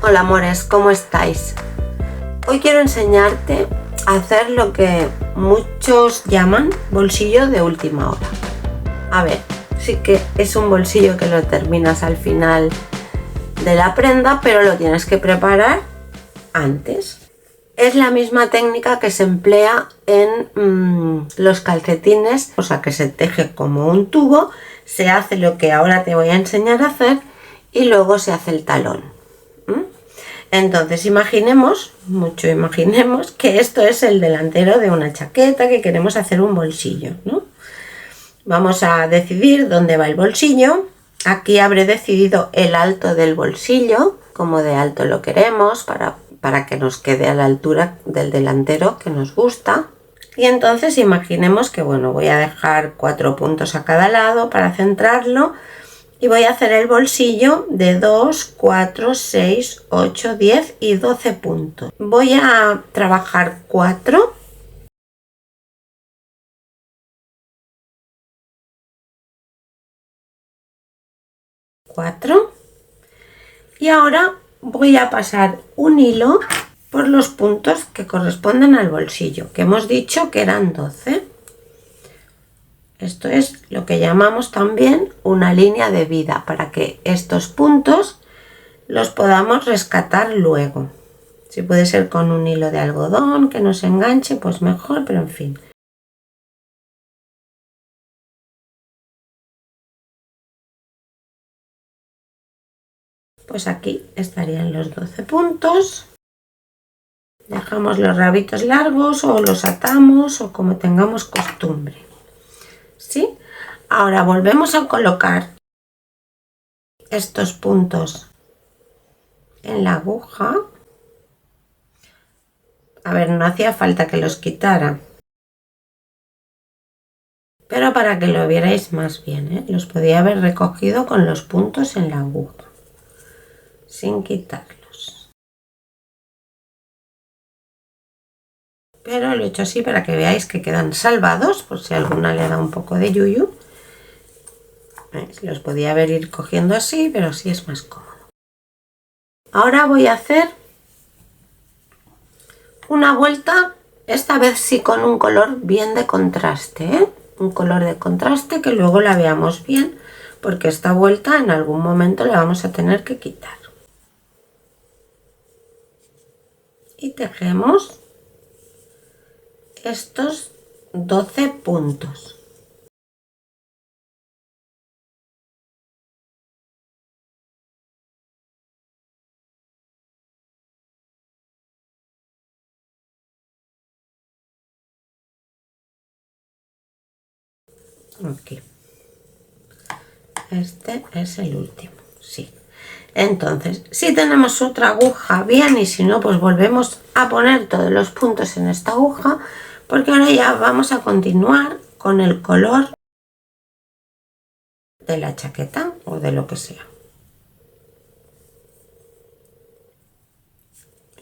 Hola amores, ¿cómo estáis? Hoy quiero enseñarte a hacer lo que muchos llaman bolsillo de última hora. A ver, sí que es un bolsillo que lo terminas al final de la prenda, pero lo tienes que preparar antes. Es la misma técnica que se emplea en los calcetines, o sea que se teje como un tubo, se hace lo que ahora te voy a enseñar a hacer y luego se hace el talón. Entonces imaginemos que esto es el delantero de una chaqueta, que queremos hacer un bolsillo, ¿no? Vamos a decidir dónde va el bolsillo. Aquí habré decidido el alto del bolsillo, como de alto lo queremos, para que nos quede a la altura del delantero que nos gusta. Y entonces imaginemos que, bueno, voy a dejar 4 puntos a cada lado para centrarlo. Y voy a hacer el bolsillo de 2, 4, 6, 8, 10 y 12 puntos. Voy a trabajar 4. Y ahora voy a pasar un hilo por los puntos que corresponden al bolsillo, que hemos dicho que eran 12. Esto es lo que llamamos también una línea de vida, para que estos puntos los podamos rescatar luego. Si puede ser con un hilo de algodón que nos enganche, pues mejor, pero en fin. Pues aquí estarían los 12 puntos. Dejamos los rabitos largos o los atamos o como tengamos costumbre. ¿Sí? Ahora volvemos a colocar estos puntos en la aguja. A ver, no hacía falta que los quitara, pero para que lo vierais más bien, ¿eh? Los podía haber recogido con los puntos en la aguja, sin quitarlos. Pero lo he hecho así para que veáis que quedan salvados, por si alguna le da un poco de yuyu. ¿Veis? Los podía haber ido cogiendo así, pero así es más cómodo. Ahora voy a hacer una vuelta, esta vez sí con un color bien de contraste, ¿eh? Un color de contraste que luego la veamos bien, porque esta vuelta en algún momento la vamos a tener que quitar. Y tejemos estos 12 puntos. Aquí. Este es el último, sí. Entonces, si tenemos otra aguja, bien, y si no, pues volvemos a poner todos los puntos en esta aguja, porque ahora ya vamos a continuar con el color de la chaqueta o de lo que sea.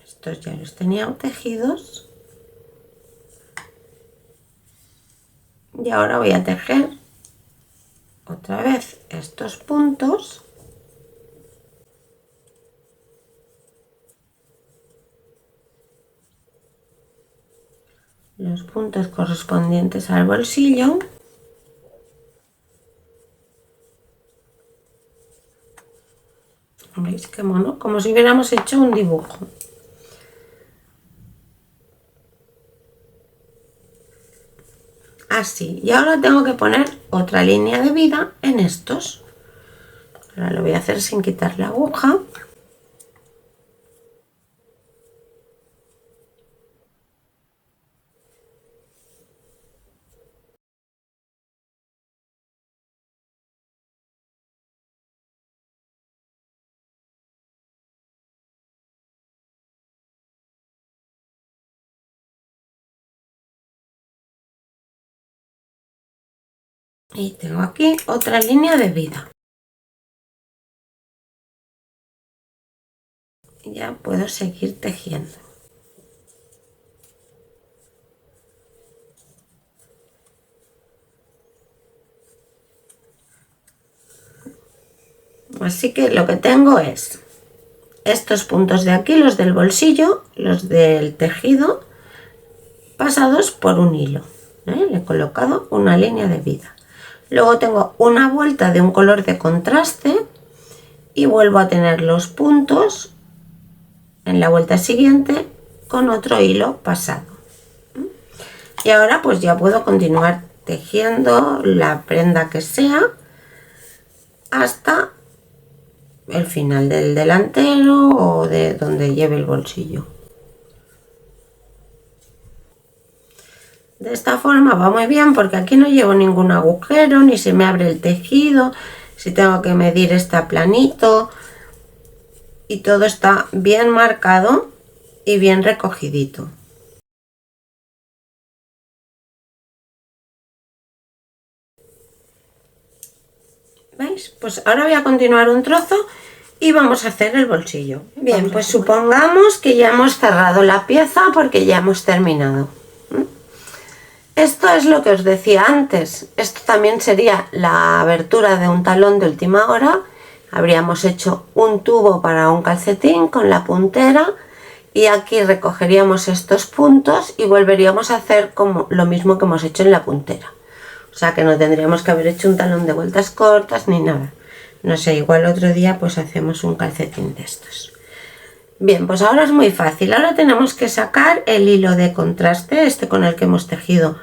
Estos ya los tenía tejidos. Y ahora voy a tejer otra vez estos puntos. Los puntos correspondientes al bolsillo. ¿Veis qué mono? Como si hubiéramos hecho un dibujo. Así. Y ahora tengo que poner otra línea de vida en estos. Ahora lo voy a hacer sin quitar la aguja. Y tengo aquí otra línea de vida. Y ya puedo seguir tejiendo. Así que lo que tengo es estos puntos de aquí, los del bolsillo, los del tejido, pasados por un hilo. Le he colocado una línea de vida. Luego tengo una vuelta de un color de contraste y vuelvo a tener los puntos en la vuelta siguiente con otro hilo pasado. Y ahora pues ya puedo continuar tejiendo la prenda que sea hasta el final del delantero o de donde lleve el bolsillo. De esta forma va muy bien porque aquí no llevo ningún agujero, ni se me abre el tejido, si tengo que medir está planito y todo está bien marcado y bien recogidito. ¿Veis? Pues ahora voy a continuar un trozo y vamos a hacer el bolsillo. Bien, pues supongamos que ya hemos cerrado la pieza porque ya hemos terminado. Esto es lo que os decía antes. Esto también sería la abertura de un talón de última hora. Habríamos hecho un tubo para un calcetín con la puntera y aquí recogeríamos estos puntos y volveríamos a hacer como lo mismo que hemos hecho en la puntera. O sea que no tendríamos que haber hecho un talón de vueltas cortas ni nada. No sé, igual otro día pues hacemos un calcetín de estos. Bien, pues ahora es muy fácil. Ahora tenemos que sacar el hilo de contraste, este con el que hemos tejido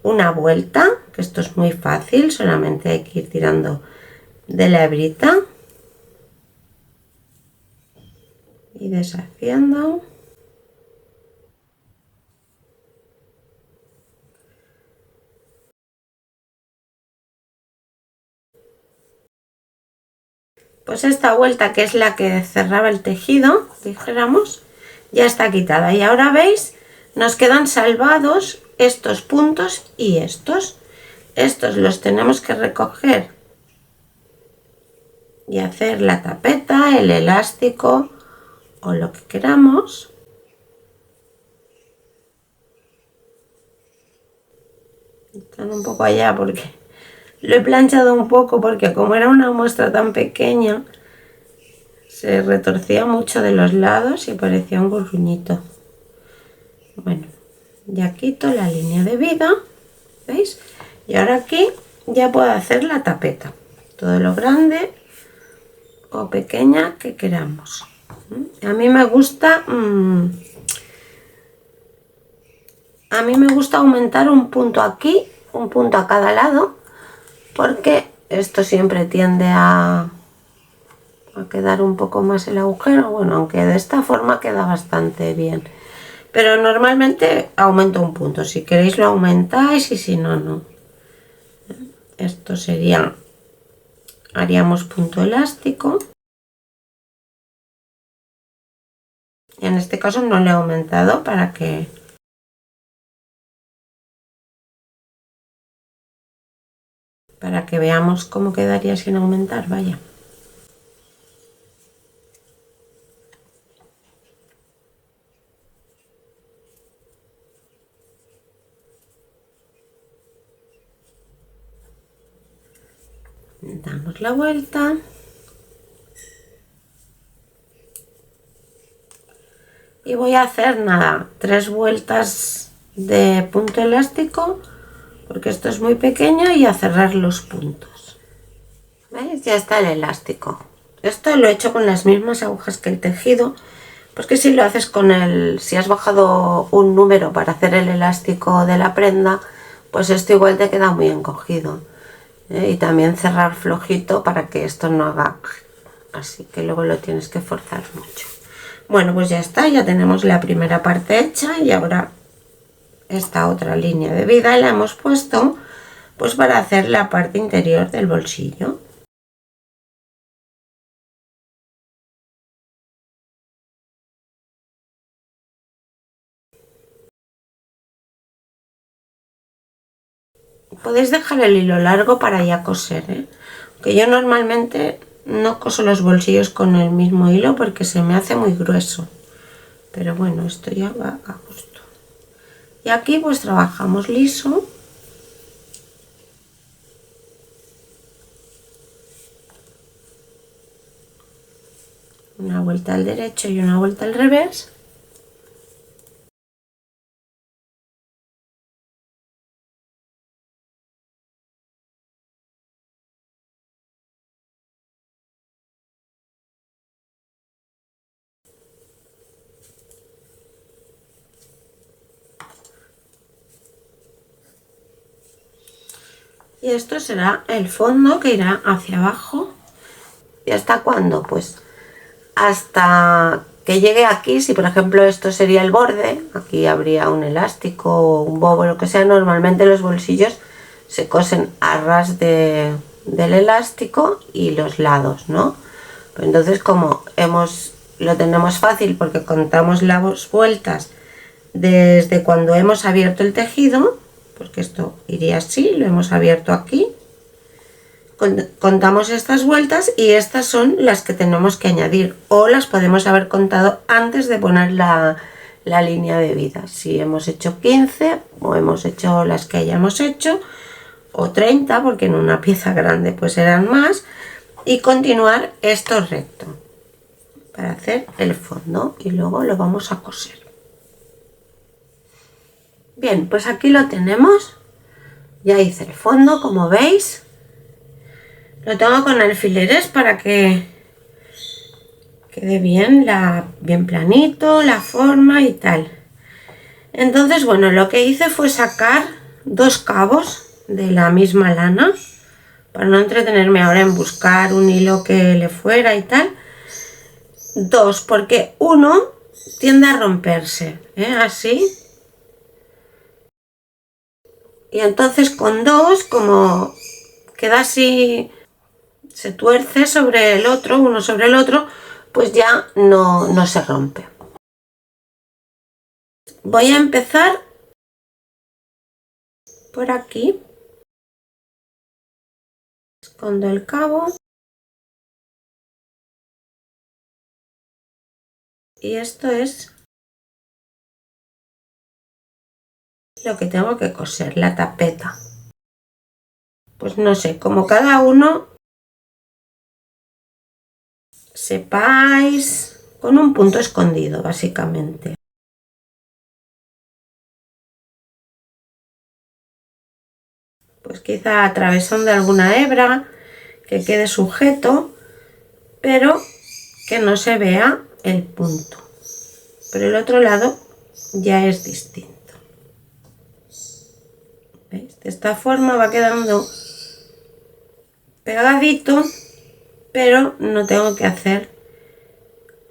una vuelta, que esto es muy fácil, solamente hay que ir tirando de la hebrita y deshaciendo. Pues esta vuelta, que es la que cerraba el tejido, dijéramos, ya está quitada. Y ahora veis, nos quedan salvados estos puntos y estos. Estos los tenemos que recoger y hacer la tapeta, el elástico o lo que queramos. Están un poco allá porque lo he planchado un poco porque como era una muestra tan pequeña se retorcía mucho de los lados y parecía un gorruñito. Bueno, ya quito la línea de vida, ¿veis? Y ahora aquí ya puedo hacer la tapeta, todo lo grande o pequeña que queramos. A mí me gusta aumentar un punto aquí, un punto a cada lado, porque esto siempre tiende a quedar un poco más el agujero. Bueno, aunque de esta forma queda bastante bien, pero normalmente aumento un punto. Si queréis lo aumentáis y si no, no. Esto sería, haríamos punto elástico. En este caso no le he aumentado para que veamos cómo quedaría sin aumentar, vaya. Damos la vuelta. Y voy a hacer nada, 3 vueltas de punto elástico, porque esto es muy pequeño, y a cerrar los puntos. ¿Veis? Ya está el elástico. Esto lo he hecho con las mismas agujas que el tejido, porque si lo haces con si has bajado un número para hacer el elástico de la prenda, pues esto igual te queda muy encogido. Y también cerrar flojito para que esto no haga así, que luego lo tienes que forzar mucho. Bueno, pues ya está, ya tenemos la primera parte hecha y ahora esta otra línea de vida la hemos puesto pues para hacer la parte interior del bolsillo. Podéis dejar el hilo largo para ya coser, que yo normalmente no coso los bolsillos con el mismo hilo porque se me hace muy grueso, pero bueno, esto ya va a gusto. Y aquí pues trabajamos liso. una vuelta al derecho y una vuelta al revés. Y esto será el fondo que irá hacia abajo. ¿Y hasta cuándo? Pues hasta que llegue aquí. Si por ejemplo esto sería el borde, aquí habría un elástico o un bobo, lo que sea. Normalmente los bolsillos se cosen a ras del elástico y los lados, ¿no? Pues entonces, como lo tenemos fácil porque contamos las vueltas desde cuando hemos abierto el tejido, porque esto iría así, lo hemos abierto aquí, contamos estas vueltas y estas son las que tenemos que añadir, o las podemos haber contado antes de poner la línea de vida, si hemos hecho 15 o hemos hecho las que hayamos hecho, o 30, porque en una pieza grande pues eran más, y continuar esto recto para hacer el fondo y luego lo vamos a coser. Bien, pues aquí lo tenemos. Ya hice el fondo, como veis. Lo tengo con alfileres para que quede bien, bien planito, la forma y tal. Entonces, bueno, lo que hice fue sacar 2 cabos de la misma lana, para no entretenerme ahora en buscar un hilo que le fuera y tal. 2, porque uno tiende a romperse, así. Y entonces con 2, como queda así, se tuerce sobre el otro, uno sobre el otro, pues ya no se rompe. Voy a empezar por aquí, escondo el cabo y esto es lo que tengo que coser, la tapeta. Pues no sé, como cada uno sepáis, con un punto escondido básicamente. Pues quizá atravesando alguna hebra que quede sujeto, pero que no se vea el punto. Por el otro lado ya es distinto. ¿Veis? De esta forma va quedando pegadito, pero no tengo que hacer,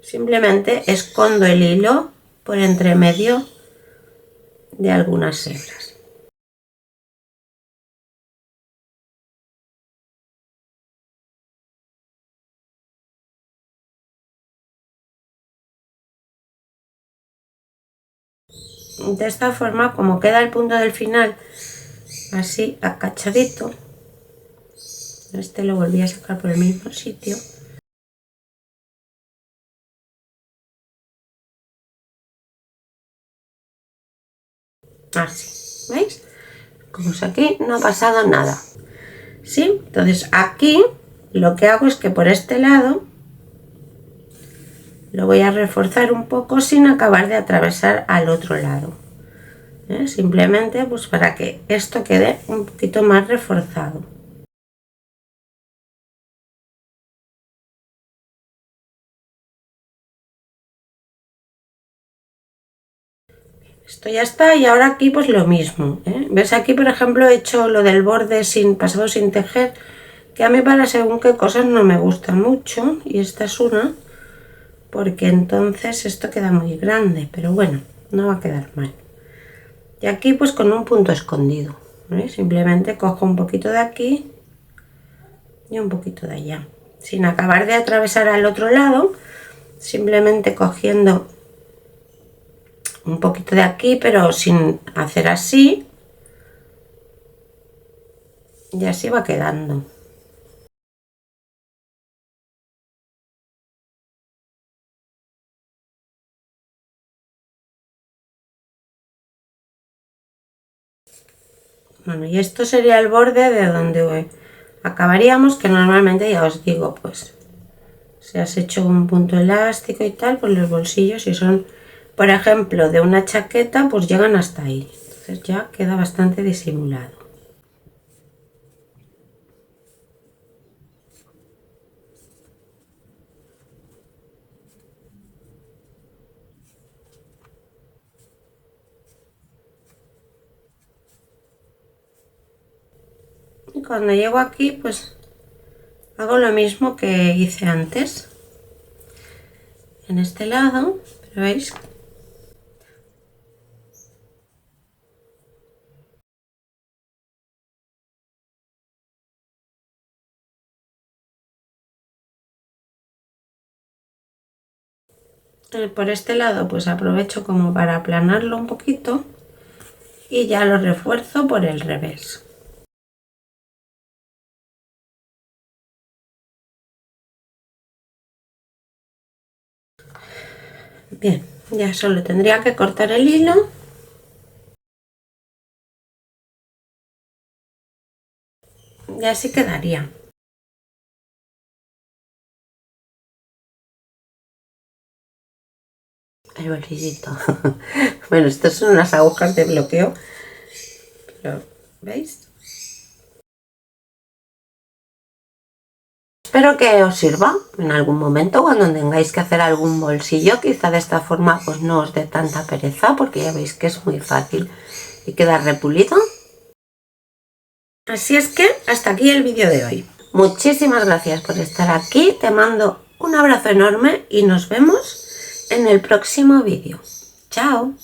simplemente escondo el hilo por entre medio de algunas hebras. De esta forma, como queda el punto del final así acachadito, este lo volví a sacar por el mismo sitio, así, ¿veis? Como si aquí no ha pasado nada. ¿Sí? Entonces aquí lo que hago es que por este lado lo voy a reforzar un poco sin acabar de atravesar al otro lado. Simplemente pues para que esto quede un poquito más reforzado. Esto ya está, y ahora aquí pues lo mismo, ¿Ves? Aquí por ejemplo he hecho lo del borde pasado sin tejer, que a mí para según qué cosas no me gusta mucho, y esta es una, porque entonces esto queda muy grande, pero bueno, no va a quedar mal. Y aquí pues con un punto escondido, simplemente cojo un poquito de aquí y un poquito de allá, sin acabar de atravesar al otro lado, simplemente cogiendo un poquito de aquí, pero sin hacer así, y así va quedando. Bueno, y esto sería el borde de donde acabaríamos, que normalmente ya os digo, pues Si has hecho un punto elástico y tal, pues los bolsillos, si son, por ejemplo, de una chaqueta, pues llegan hasta ahí. Entonces ya queda bastante disimulado. Y cuando llego aquí, pues hago lo mismo que hice antes. En este lado, pero veis, por este lado pues aprovecho como para aplanarlo un poquito y ya lo refuerzo por el revés. Bien, ya solo tendría que cortar el hilo y así quedaría. El bolsillito. Bueno, estas son unas agujas de bloqueo, pero ¿veis? Espero que os sirva en algún momento cuando tengáis que hacer algún bolsillo. Quizá de esta forma pues no os dé tanta pereza, porque ya veis que es muy fácil y queda repulido. Así es que hasta aquí el vídeo de hoy. Muchísimas gracias por estar aquí. Te mando un abrazo enorme y nos vemos en el próximo vídeo. ¡Chao!